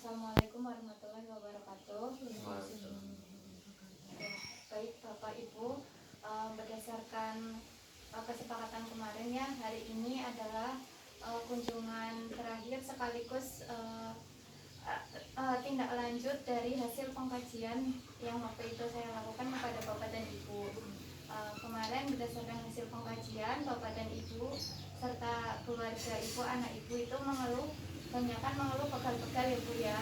Assalamualaikum warahmatullahi wabarakatuh. Baik Bapak Ibu, berdasarkan kesepakatan kemarin ya, hari ini adalah kunjungan terakhir sekaligus tindak lanjut dari hasil pengkajian yang waktu itu saya lakukan kepada Bapak dan Ibu. Kemarin berdasarkan hasil pengkajian, Bapak dan Ibu serta keluarga Ibu, anak Ibu itu mengeluh bekal-bekal ya Bu ya,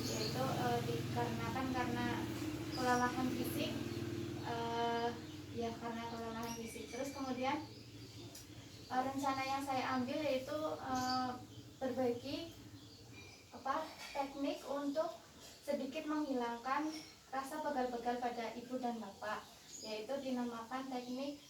yaitu dikarenakan karena kelelahan fisik, karena kelelahan fisik. Terus kemudian rencana yang saya ambil yaitu berbagi teknik untuk sedikit menghilangkan rasa begal-begal pada ibu dan bapak, yaitu dinamakan teknik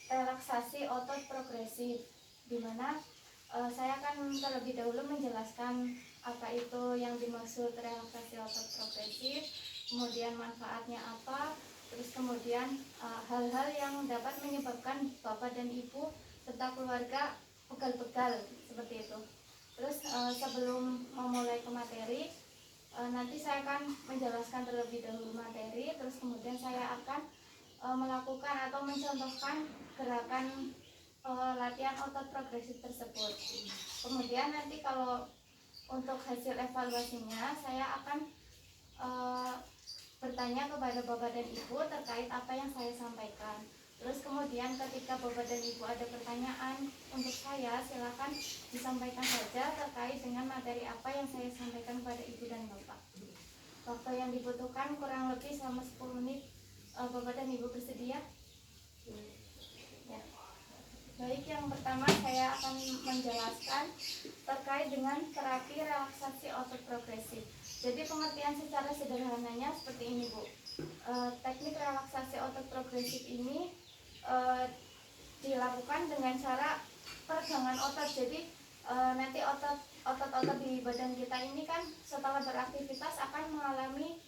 relaksasi otot progresif, di mana saya akan terlebih dahulu menjelaskan apa itu yang dimaksud relaksasi otot progresif, kemudian manfaatnya apa, terus kemudian hal-hal yang dapat menyebabkan bapak dan ibu serta keluarga pegal-pegal seperti itu. Terus sebelum memulai ke materi, nanti saya akan menjelaskan terlebih dahulu materi, terus kemudian saya akan melakukan atau mencontohkan gerakan latihan otot progresif tersebut. Kemudian nanti kalau untuk hasil evaluasinya, saya akan bertanya kepada Bapak dan Ibu terkait apa yang saya sampaikan. Terus kemudian ketika Bapak dan Ibu ada pertanyaan untuk saya, silakan disampaikan saja terkait dengan materi apa yang saya sampaikan kepada Ibu dan Bapak. Waktu yang dibutuhkan kurang lebih selama 10 menit. Bapak dan Ibu bersedia? Ya. Baik, yang pertama saya akan menjelaskan terkait dengan terapi relaksasi otot progresif. Jadi pengertian secara sederhananya seperti ini Bu. Teknik relaksasi otot progresif ini dilakukan dengan cara peregangan otot. Jadi nanti otot-otot di badan kita ini kan setelah beraktivitas akan mengalami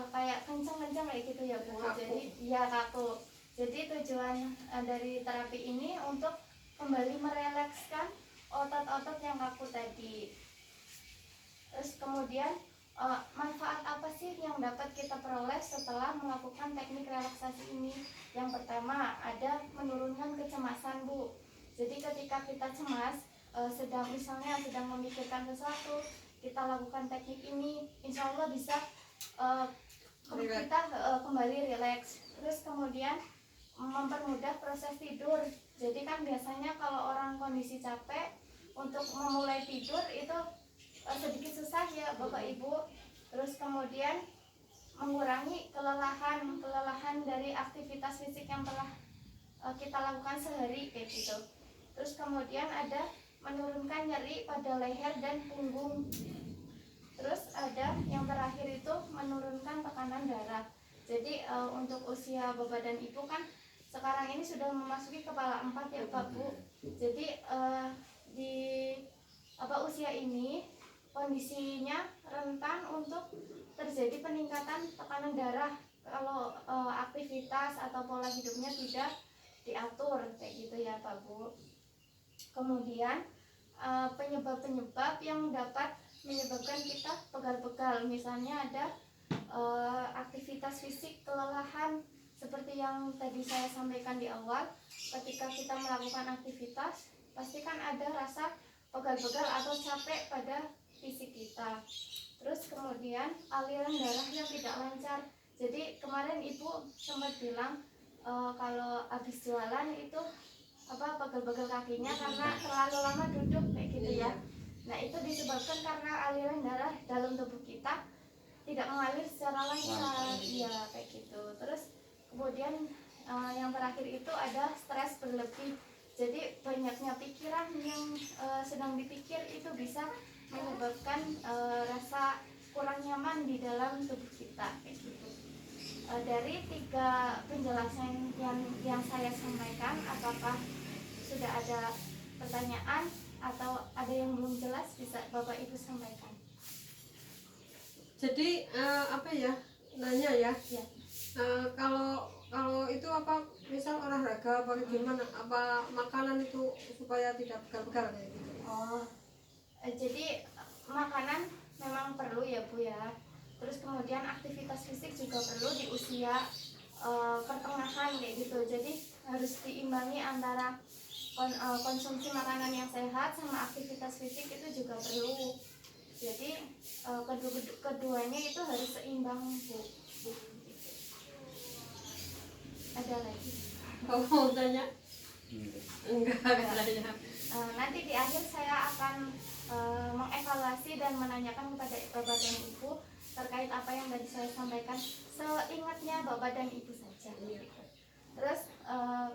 kayak kencang-kencang kayak gitu ya Bu. Jadi ya kaku. Jadi tujuan dari terapi ini untuk kembali merelekskan otot-otot yang kaku tadi. Terus kemudian manfaat apa sih yang dapat kita peroleh setelah melakukan teknik relaksasi ini? Yang pertama ada menurunkan kecemasan Bu. Jadi ketika kita cemas, sedang memikirkan sesuatu, kita lakukan teknik ini, insya Allah bisa kita kembali rileks. Terus kemudian mempermudah proses tidur. Jadi kan biasanya kalau orang kondisi capek untuk memulai tidur itu sedikit susah ya Bapak Ibu. Terus kemudian mengurangi kelelahan dari aktivitas fisik yang telah kita lakukan sehari kayak gitu. Terus kemudian ada menurunkan nyeri pada leher dan punggung. Terus ada yang terakhir itu menurunkan tekanan darah. Jadi untuk usia Bapak dan Ibu kan sekarang ini sudah memasuki kepala 4 ya Pak Bu. Jadi di usia ini kondisinya rentan untuk terjadi peningkatan tekanan darah kalau aktivitas atau pola hidupnya tidak diatur kayak gitu ya Pak Bu. Kemudian penyebab-penyebab yang dapat menyebabkan kita pegal-pegal, misalnya ada aktivitas fisik kelelahan seperti yang tadi saya sampaikan di awal. Ketika kita melakukan aktivitas pasti kan ada rasa pegal-pegal atau capek pada fisik kita. Terus kemudian aliran darah yang tidak lancar. Jadi kemarin Ibu sempat bilang kalau habis jualan itu pegal-pegal kakinya karena terlalu lama duduk kayak gitu ya. Nah itu disebabkan karena aliran darah dalam tubuh kita tidak mengalir secara lancar, ya kayak gitu. Terus kemudian yang terakhir itu ada stres berlebih. Jadi banyaknya pikiran yang sedang dipikir itu bisa menyebabkan rasa kurang nyaman di dalam tubuh kita kayak gitu. Dari 3 penjelasan yang saya sampaikan, apakah sudah ada pertanyaan atau ada yang belum jelas, bisa Bapak Ibu sampaikan. Jadi nanya ya. Ya. Kalau itu misal olahraga apa gimana? Apa makanan itu supaya tidak pegal-pegal kayak gitu? Jadi makanan aktivitas fisik juga perlu di usia pertengahan kayak gitu. Jadi harus diimbangi antara konsumsi makanan yang sehat sama aktivitas fisik itu juga perlu. Jadi keduanya itu harus seimbang, Bu. Ada lagi? Kamu mau tanya? Enggak katanya. Nanti di akhir saya akan mengevaluasi dan menanyakan kepada Bapak dan Ibu terkait apa yang tadi saya sampaikan, seingatnya Bapak dan Ibu saja. Terus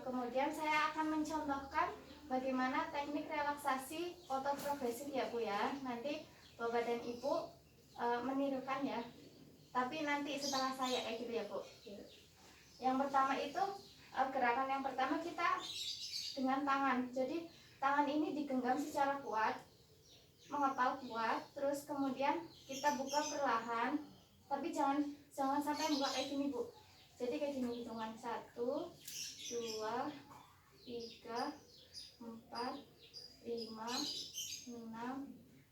kemudian saya akan mencontohkan bagaimana teknik relaksasi otot progresif ya Bu ya. Nanti Bapak dan Ibu menirukan ya. Tapi nanti setelah saya kayak gitu ya Bu. Yang pertama itu gerakan yang pertama kita dengan tangan. Jadi tangan ini digenggam secara kuat, mengepal kuat, terus kemudian kita buka perlahan, tapi jangan sampai buka kayak gini Bu. Jadi kayak gini hitungan 1, 2, 3, 4, 5, 6,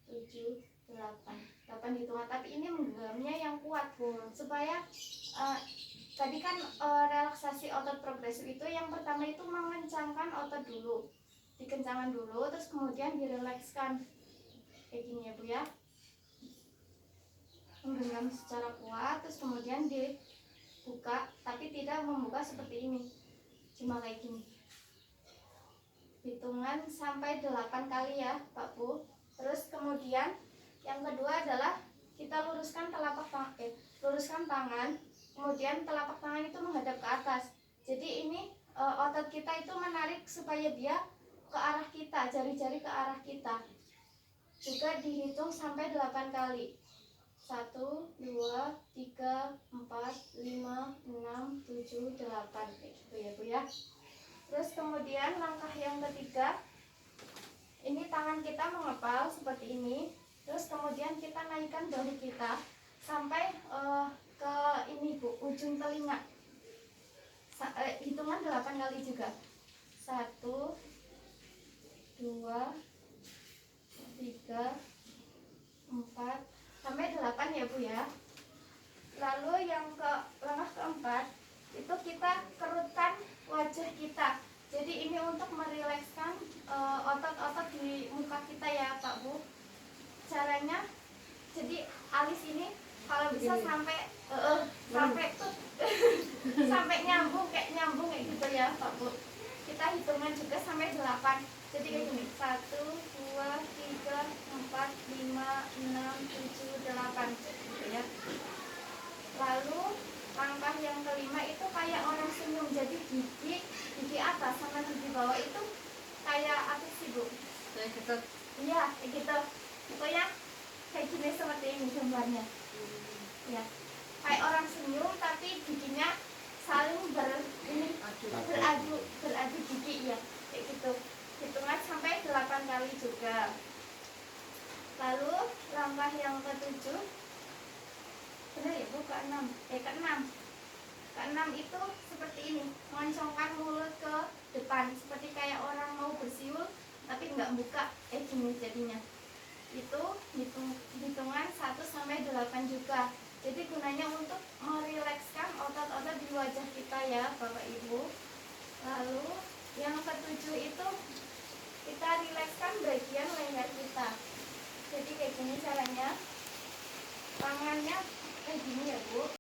7, 8 hitungan. Tapi ini menggenggamnya yang kuat Bu, supaya tadi kan relaksasi otot progresif itu yang pertama itu mengencangkan otot dulu, dikencangkan dulu, terus kemudian direlekskan kayak gini ya Bu ya, menggenggam secara kuat, terus kemudian dibuka, tapi tidak membuka seperti ini, cuma kayak gini, hitungan sampai 8 kali ya Pak Bu. Terus kemudian yang kedua adalah kita luruskan luruskan tangan, kemudian telapak tangan itu menghadap ke atas. Jadi ini otot kita itu menarik supaya dia ke arah kita, jari-jari ke arah kita. Juga dihitung sampai 8 kali. 1, 2, 3, 4, 5, 6, 7, 8 gitu ya Bu ya. Terus kemudian langkah yang ketiga, ini tangan kita mengepal seperti ini. Terus kemudian kita naikkan bahu kita sampai ke ini Bu, ujung telinga. Hitungan 8 kali juga. 1, 2, 3, 4 sampai 8 ya Bu ya. Lalu langkah keempat itu kita kerutkan wajah kita. Jadi ini untuk merilekskan otot-otot di muka kita ya Pak Bu. Caranya, jadi alis ini kalau bisa sampai tuh sampai nyambung kayak gitu ya Pak Bu. Kita hitungan juga sampai 8. Jadi kayak gini, 1, 2, 3, 4, 5, 6, 7, 8 gitu ya. Lalu langkah yang kelima itu kayak orang senyum. Jadi gigi atas sama gigi bawah itu kayak apa sih Bu? Kayak gitu. Iya, kayak gitu. Pokoknya kayak gini seperti ini gambarnya. Ya, kayak orang senyum tapi giginya saling beradu gigi ya, kayak gitu. Hitungan sampai 8 kali juga. Lalu langkah yang ke-7, benar ya Bu, ke-6 itu seperti ini, mengoncongkan mulut ke depan seperti kayak orang mau bersiul tapi nggak buka, gini jadinya. Itu hitungan 1 sampai 8 juga. Jadi gunanya untuk merilekskan otot-otot di wajah kita ya Bapak Ibu. Lalu yang ke-7 itu kita rilekskan bagian leher kita. Jadi kayak gini caranya, tangannya kayak gini ya Bu.